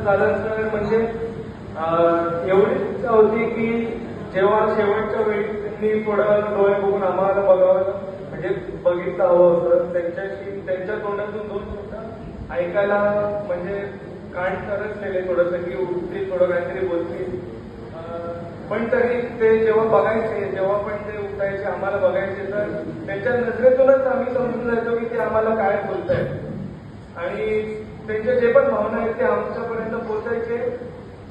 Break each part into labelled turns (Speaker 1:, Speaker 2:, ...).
Speaker 1: झालं तर म्हणजे एवढीच होती की जेव्हा शेवटच्या वेळी त्यांनी थोडं डोळे बघून आम्हाला बघावं म्हणजे बघितलं हवं होतं. त्यांच्या तोंडातून दोन शब्द ऐकायला म्हणजे कान करत नेले थोडंसं की उठतील थोडं काहीतरी बोलतील. पण तरी ते जेव्हा बघायचे जेव्हा पण ते उठायचे आम्हाला बघायचे तर त्यांच्या नजरेतूनच आम्ही समजून जायचो की ते आम्हाला काय बोलतायत आणि त्यांच्या जे पण भावना आहेत ते आमच्यापर्यंत पोहोचायचे.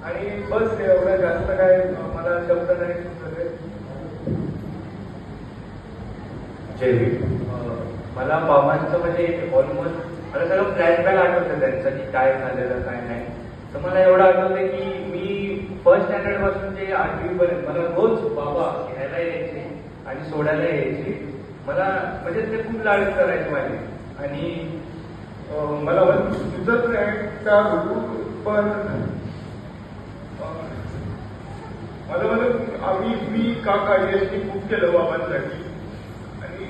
Speaker 1: आणि बस एवढं जास्त काय मला शब्द नाही सुचले.
Speaker 2: मला बाबांचं म्हणजे ऑलमोस्ट मला सगळं फ्लॅशबॅक आठवतं त्यांचं की काय झालेलं काय नाही. तर मला एवढं आठवतं की मी फर्स्ट स्टँडर्ड पासून जे 8वी पर्यंत मला रोज बाबा घ्यायला यायचे आणि सोडायला यायचे. मला म्हणजे ते खूप लाड करायचे माझे. आणि
Speaker 1: मला सुचत नाही का पण मी का कार्याशी खूप केलं बाबांसाठी. आणि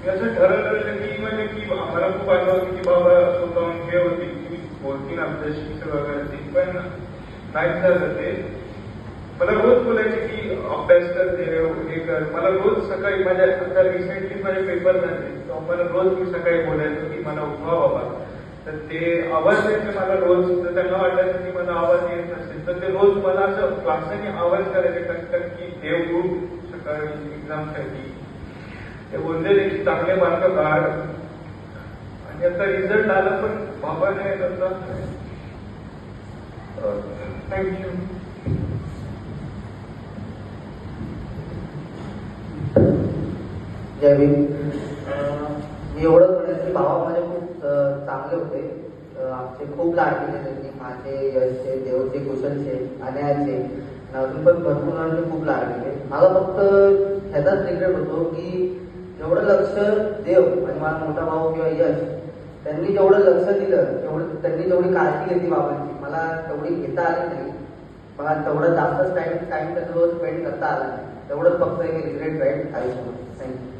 Speaker 1: मी असं ठरवलं की म्हणजे की आम्हाला खूप आठवतं की बाबा स्वतःहून हे होती की बोलतील आमच्याशी सगळं करतील पण नाही झालं ते. मला रोज बोलायचे की अभ्यास कर हे कर. मला रोज सकाळी माझ्या आता रिसेंटली माझे पेपर झाले तेव्हा मला रोज मी सकाळी बोलायचो की मला उठवा बाबा. तर ते आवाज द्यायचे मला रोज. तर त्यांना वाटायचं की मला आवाज येत नसेल तर ते रोज मला असं क्लासाने आवाज करायचे टक की देव उठ सकाळी एक्झामसाठी. ते बोललेले की चांगले मार्क काढ. आणि आता रिझल्ट आला पण बाबा नाही करता. थँक्यू.
Speaker 3: जय भीम. मी एवढं म्हणेन की बाबा माझे खूप चांगले होते. आमचे खूप लाड केले त्यांनी माझे यशचे देवचे कुशलचे अन्यायाचे अजून पण भरपूर जणांचे खूप लाड केले. मला फक्त ह्याचाच रिग्रेट होतो की जेवढं लक्ष देव आणि माझा मोठा भाऊ किंवा यश त्यांनी जेवढं लक्ष दिलं त्यांनी जेवढी काळजी घेतली बाबांची मला तेवढी घेता आली नाही. मला तेवढं जास्त टाइम त्याच्याजवळ स्पेंड करता आला नाही. तेवढंच फक्त एक रिग्रेट राहील आयुष्यामध्ये. थँक्यू.